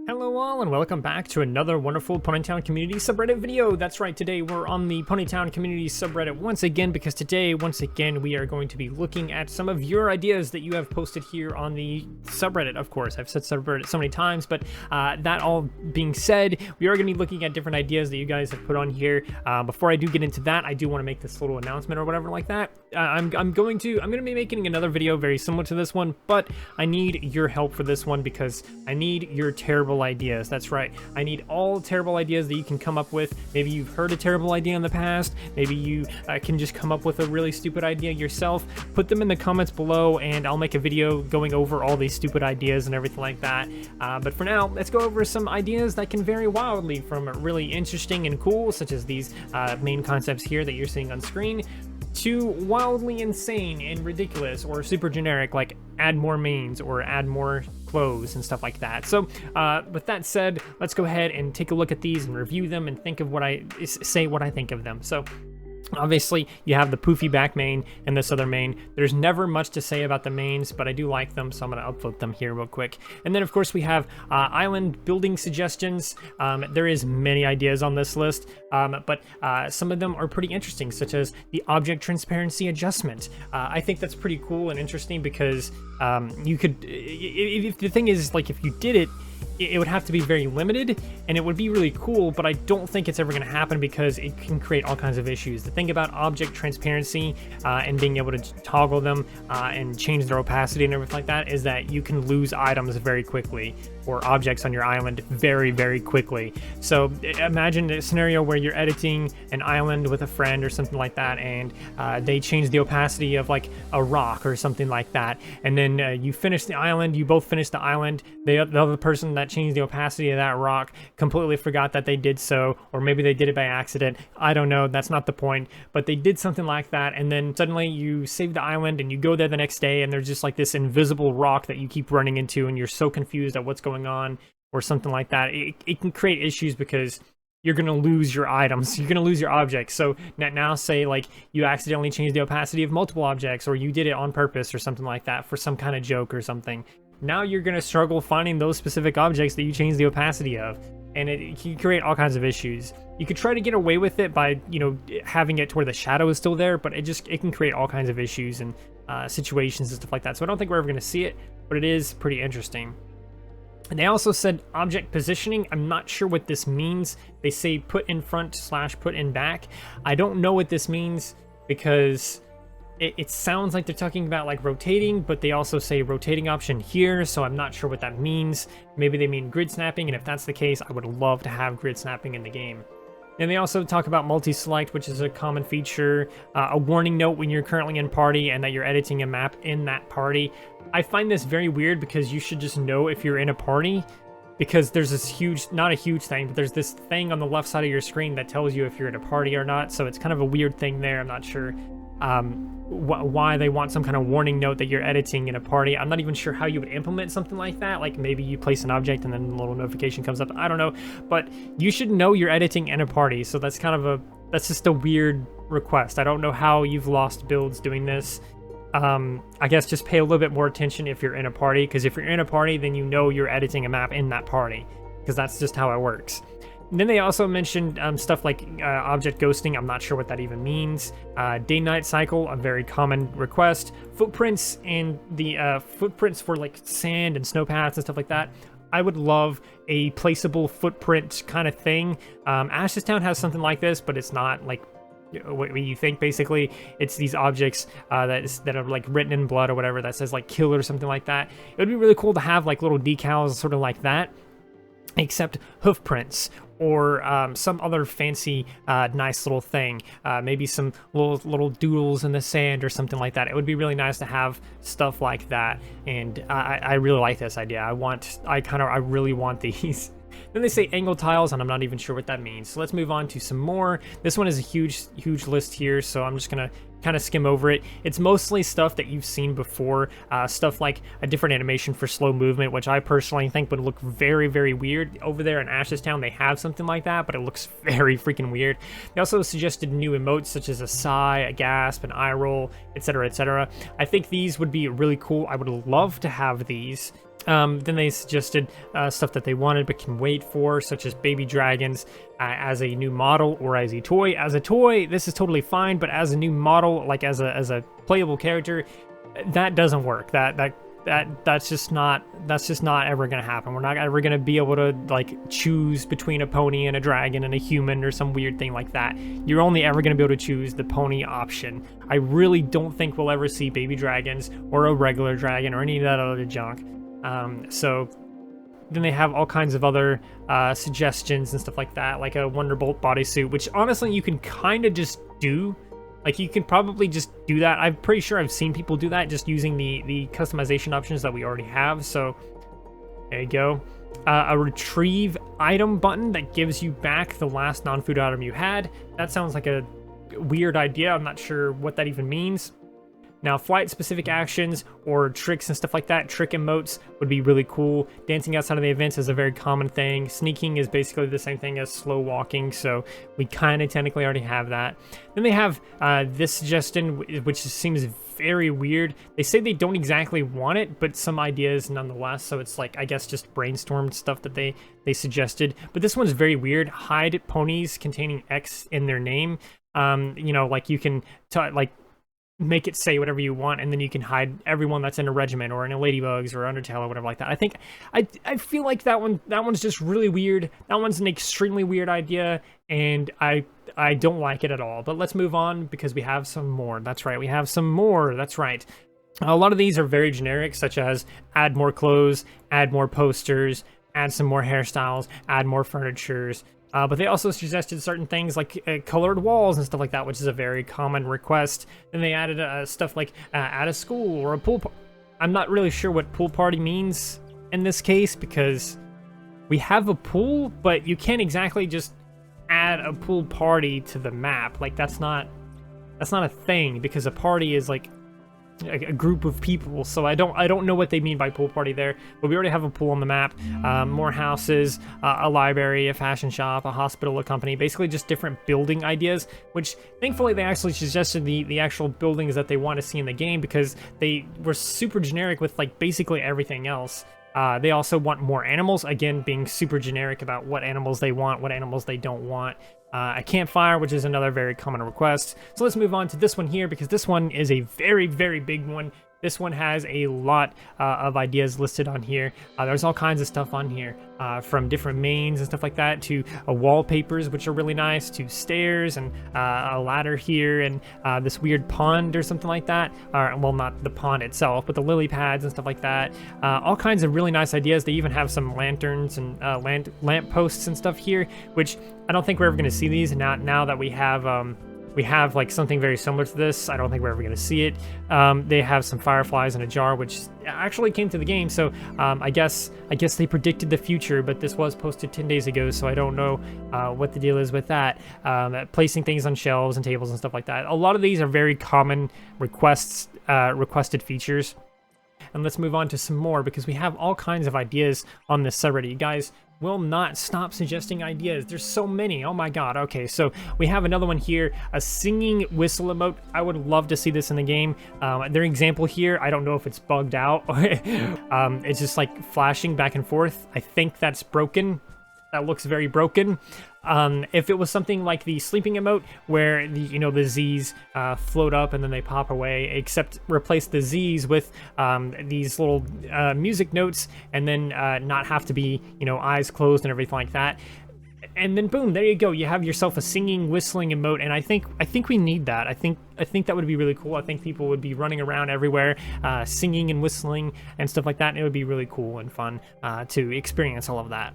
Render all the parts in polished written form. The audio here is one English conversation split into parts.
Hello all and welcome back to another wonderful Ponytown community subreddit video. That's right, today we're on the Ponytown community subreddit once again because today, once again, we are going to be looking at some of your ideas that you have posted here on the subreddit. Of course, I've said subreddit so many times, but that all being said, we are going to be looking at different ideas that you guys have put on here. Before I do get into that, I do want to make this little announcement or whatever like that. I'm going to be making another video very similar to this one, but I need your help for this one because I need your terrible ideas. That's right, I need all terrible ideas that you can come up with. Maybe you've heard a terrible idea in the past, maybe you can just come up with a really stupid idea yourself. Put them in the comments below and I'll make a video going over all these stupid ideas and everything like that. But for now, let's go over some ideas that can vary wildly from really interesting and cool, such as these main concepts here that you're seeing on screen, to wildly insane and ridiculous or super generic, like add more mains or add more clothes and stuff like that. So with that said, let's go ahead and take a look at these and review them and think of what I think of them. So obviously, you have the poofy back main and this other main. There's never much to say about the mains, but I do like them, so I'm going to upvote them here real quick. And then, of course, we have island building suggestions. There is many ideas on this list, but some of them are pretty interesting, such as the object transparency adjustment. I think that's pretty cool and interesting because you could, if the thing is, like, if you did it, it would have to be very limited and it would be really cool, but I don't think it's ever going to happen because it can create all kinds of issues. The thing about object transparency and being able to toggle them and change their opacity and everything like that is that you can lose items very quickly or objects on your island very, very quickly. So imagine a scenario where you're editing an island with a friend or something like that, and they change the opacity of like a rock or something like that, and then you finish the island, you both finish the island, the other person that changed the opacity of that rock completely forgot that they did so, or maybe they did it by accident. I don't know, that's not the point, but they did something like that, and then suddenly you save the island and you go there the next day and there's just like this invisible rock that you keep running into and you're so confused at what's going on or something like that. It can create issues because you're going to lose your items, you're going to lose your objects. So now say like you accidentally changed the opacity of multiple objects, or you did it on purpose or something like that for some kind of joke or something. Now you're going to struggle finding those specific objects that you changed the opacity of, and it can create all kinds of issues. You could try to get away with it by, you know, having it to where the shadow is still there, but it can create all kinds of issues and situations and stuff like that. So I don't think we're ever going to see it, but it is pretty interesting. And they also said object positioning. I'm not sure what this means. They say put in front / put in back. I don't know what this means because it sounds like they're talking about like rotating, but they also say rotating option here, so I'm not sure what that means. Maybe they mean grid snapping, and if that's the case, I would love to have grid snapping in the game. And they also talk about multi-select, which is a common feature, a warning note when you're currently in party and that you're editing a map in that party. I find this very weird because you should just know if you're in a party, because there's this huge, not a huge thing, but there's this thing on the left side of your screen that tells you if you're in a party or not, so it's kind of a weird thing there. I'm not sure why they want some kind of warning note that you're editing in a party. I'm not even sure how you would implement something like that. Like maybe you place an object and then a little notification comes up. I don't know, but you should know you're editing in a party. So that's kind of that's just a weird request. I don't know how you've lost builds doing this. I guess just pay a little bit more attention if you're in a party, because if you're in a party, then you know you're editing a map in that party, because that's just how it works. And then they also mentioned stuff like object ghosting. I'm not sure what that even means. Day-night cycle, a very common request. Footprints and the footprints for like sand and snowpaths and stuff like that. I would love a placeable footprint kind of thing. Ash's Town has something like this, but it's not like what you think. Basically, it's these objects that are like written in blood or whatever that says like kill or something like that. It would be really cool to have like little decals sort of like that, except hoof prints or some other fancy nice little thing, maybe some little doodles in the sand or something like that. It would be really nice to have stuff like that, and I really like this idea. I really want these. Then they say angle tiles, and I'm not even sure what that means. So let's move on to some more. This one is a huge list here, so I'm just gonna kind of skim over it. It's mostly stuff that you've seen before, stuff like a different animation for slow movement, which I personally think would look very, very weird. Over there in Ash's Town, they have something like that, but it looks very freaking weird. They also suggested new emotes such as a sigh, a gasp, an eye roll, etc., etc. I think these would be really cool. I would love to have these. Then they suggested stuff that they wanted but can wait for, such as baby dragons as a new model or as a toy. As a toy, this is totally fine, but as a new model, like as a playable character, that doesn't work. That's just not ever gonna happen. We're not ever gonna be able to like choose between a pony and a dragon and a human or some weird thing like that. You're only ever gonna be able to choose the pony option. I really don't think we'll ever see baby dragons or a regular dragon or any of that other junk. So then they have all kinds of other suggestions and stuff like that, like a Wonderbolt bodysuit, which honestly you can kind of just do. Like, you can probably just do that. I'm pretty sure I've seen people do that just using the customization options that we already have. So there you go. A retrieve item button that gives you back the last non-food item you had. That sounds like a weird idea. I'm not sure what that even means. Now, flight-specific actions or tricks and stuff like that, trick emotes would be really cool. Dancing outside of the events is a very common thing. Sneaking is basically the same thing as slow walking, so we kind of technically already have that. Then they have this suggestion, which seems very weird. They say they don't exactly want it, but some ideas nonetheless, so it's like, I guess, just brainstormed stuff that they suggested. But this one's very weird. Hide ponies containing X in their name. You know, like you can, make it say whatever you want, and then you can hide everyone that's in a regiment or in a ladybugs or undertale or whatever like that. I think I feel like that one's just really weird. That one's an extremely weird idea, and I don't like it at all. But let's move on because we have some more. That's right, we have some more. That's right. A lot of these are very generic, such as add more clothes, add more posters, add some more hairstyles, add more furnitures. But they also suggested certain things like colored walls and stuff like that, which is a very common request. Then they added stuff like at a school or a pool. I'm not really sure what pool party means in this case, because we have a pool, but you can't exactly just add a pool party to the map. Like that's not a thing, because a party is like a group of people. So I don't know what they mean by pool party there, but we already have a pool on the map. More houses, a library, a fashion shop, a hospital, a company, basically just different building ideas, which thankfully they actually suggested the actual buildings that they want to see in the game, because they were super generic with like basically everything else. They also want more animals, again being super generic about what animals they want, what animals they don't want. A campfire, which is another very common request. So let's move on to this one here, because this one is a very, very big one. This one has a lot of ideas listed on here. There's all kinds of stuff on here, from different mains and stuff like that, to wallpapers, which are really nice, to stairs, and a ladder here, and this weird pond or something like that. Well, not the pond itself, but the lily pads and stuff like that. All kinds of really nice ideas. They even have some lanterns and lamp posts and stuff here, which I don't think we're ever going to see these now that we have like something very similar to this. I don't think we're ever going to see it. They have some fireflies in a jar, which actually came to the game, so I guess they predicted the future, but this was posted 10 days ago, so I don't know what the deal is with that. Placing things on shelves and tables and stuff like that. A lot of these are very common requested features. And let's move on to some more, because we have all kinds of ideas on this subreddit. You guys will not stop suggesting ideas. There's so many. Oh my god. Okay, so we have another one here, a singing whistle emote. I would love to see this in the game. Their example here, I don't know if it's bugged out. It's just like flashing back and forth. I think that's broken. That looks very broken. If it was something like the sleeping emote, where the Z's float up and then they pop away, except replace the Z's with these little music notes, and then not have to be eyes closed and everything like that. And then boom, there you go. You have yourself a singing, whistling emote, and I think we need that. I think that would be really cool. I think people would be running around everywhere, singing and whistling and stuff like that. And it would be really cool and fun to experience all of that.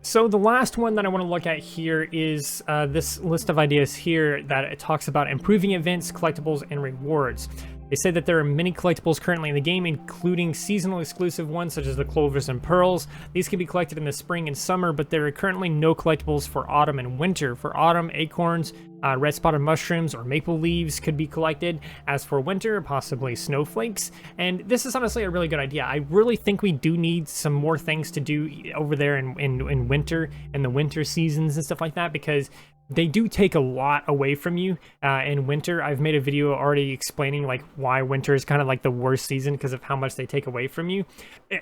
So the last one that I want to look at here is this list of ideas here that it talks about improving events, collectibles, and rewards. They say that there are many collectibles currently in the game, including seasonal exclusive ones such as the clovers and pearls. These can be collected in the spring and summer, but there are currently no collectibles for autumn and winter. For autumn, acorns, Red spotted mushrooms or maple leaves could be collected. As for winter, possibly snowflakes. And this is honestly a really good idea. I really think we do need some more things to do over there in winter, in the winter seasons and stuff like that, because they do take a lot away from you in winter. I've made a video already explaining like why winter is kind of like the worst season because of how much they take away from you.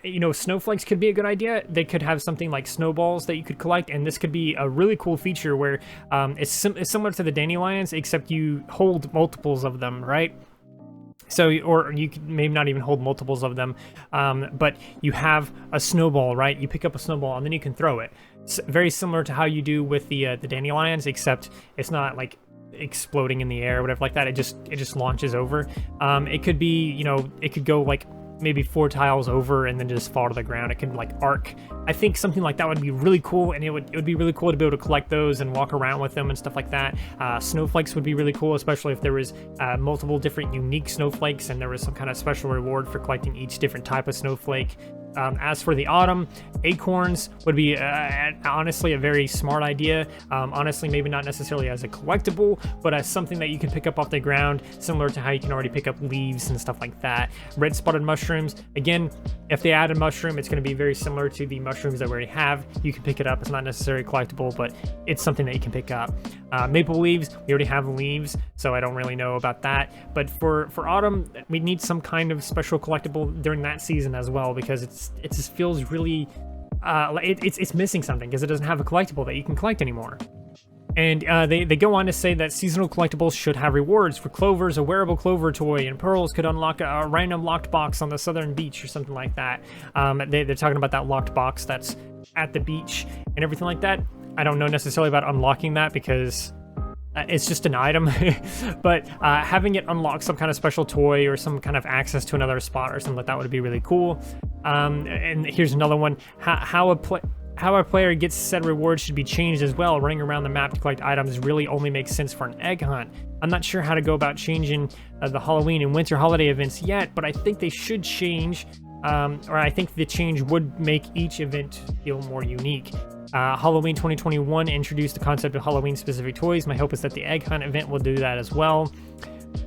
You know, snowflakes could be a good idea. They could have something like snowballs that you could collect, and this could be a really cool feature where it's similar to the dandelions, except you hold multiples of them, right? So, or you could maybe not even hold multiples of them, but you have a snowball, right? You pick up a snowball and then you can throw it. It's very similar to how you do with the dandelions, except it's not like exploding in the air or whatever like that. It just launches over. It could be, you know, it could go like maybe 4 tiles over and then just fall to the ground. It can like arc. I think something like that would be really cool, and it would be really cool to be able to collect those and walk around with them and stuff like that. Snowflakes would be really cool, especially if there was multiple different unique snowflakes and there was some kind of special reward for collecting each different type of snowflake. As for the autumn, acorns would be honestly a very smart idea. Honestly, maybe not necessarily as a collectible, but as something that you can pick up off the ground, similar to how you can already pick up leaves and stuff like that. Red spotted mushrooms, again, if they add a mushroom, it's going to be very similar to the mushrooms that we already have. You can pick it up. It's not necessarily collectible, but it's something that you can pick up. Maple leaves, we already have leaves, so I don't really know about that. But for autumn, we need some kind of special collectible during that season as well, because it just feels really it's missing something because it doesn't have a collectible that you can collect anymore. And they go on to say that seasonal collectibles should have rewards. For clovers, a wearable clover toy, and pearls could unlock a random locked box on the southern beach or something like that. They're talking about that locked box that's at the beach and everything like that. I don't know necessarily about unlocking that because it's just an item, but having it unlock some kind of special toy or some kind of access to another spot or something like that would be really cool. And here's another one. How a player gets said reward should be changed as well. Running around the map to collect items really only makes sense for an egg hunt. I'm not sure how to go about changing the Halloween and winter holiday events yet, but I think they should change, or I think the change would make each event feel more unique. Halloween 2021 introduced the concept of Halloween-specific toys. My hope is that the egg hunt event will do that as well.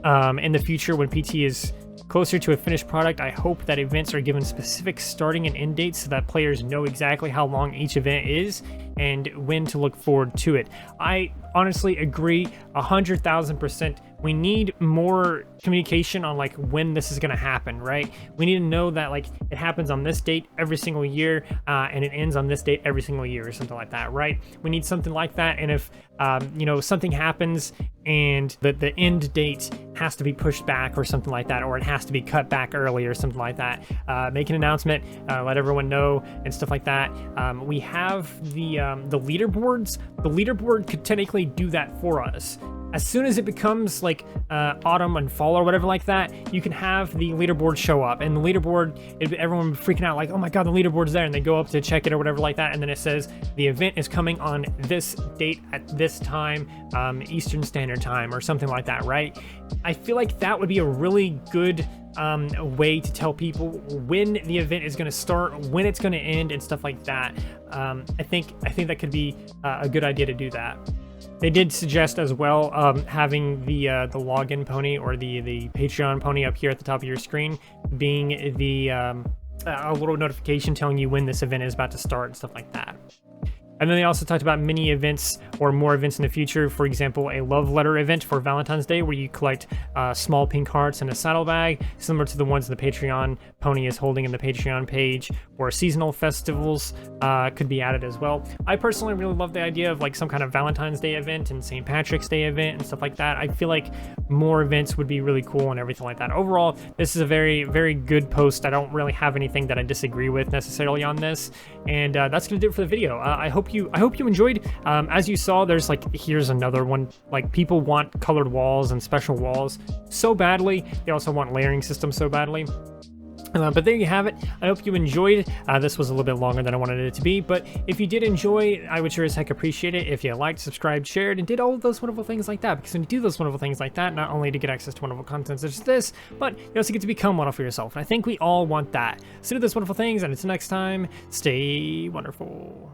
In the future, when PT is closer to a finished product, I hope that events are given specific starting and end dates so that players know exactly how long each event is and when to look forward to it. I honestly agree 100,000%. We need more communication on like when this is going to happen, right? We need to know that like it happens on this date every single year and it ends on this date every single year or something like that, right? We need something like that. And if you know, something happens and the end date has to be pushed back or something like that, or it has to be cut back early or something like that, make an announcement, let everyone know and stuff like that. We have the leaderboards. The leaderboard could technically do that for us. As soon as it becomes like autumn and fall or whatever like that, you can have the leaderboard show up, and the leaderboard, everyone freaking out like, oh my god, the leaderboard's there, and they go up to check it or whatever like that, and then it says the event is coming on this date at this time, Eastern Standard Time or something like that, right? I feel like that would be a really good way to tell people when the event is going to start, when it's going to end, and stuff like that. I think that could be a good idea to do that. They did suggest as well having the login pony or the Patreon pony up here at the top of your screen being the a little notification telling you when this event is about to start and stuff like that. And then they also talked about mini events or more events in the future. For example, a love letter event for Valentine's Day where you collect small pink hearts in a saddlebag, similar to the ones the Patreon pony is holding in the Patreon page, or seasonal festivals could be added as well. I personally really love the idea of like some kind of Valentine's Day event and St. Patrick's Day event and stuff like that. I feel like more events would be really cool and everything like that. Overall, this is a very, very good post. I don't really have anything that I disagree with necessarily on this. And that's gonna do it for the video. I hope you enjoyed. As you saw, there's like, here's another one. Like, people want colored walls and special walls so badly. They also want layering systems so badly. But there you have it. I hope you enjoyed. This was a little bit longer than I wanted it to be, but if you did enjoy, I would sure as heck appreciate it if you liked, subscribed, shared, and did all of those wonderful things like that. Because when you do those wonderful things like that, not only to get access to wonderful content such as this, but you also get to become one for yourself. And I think we all want that. So do those wonderful things, and until next time, stay wonderful.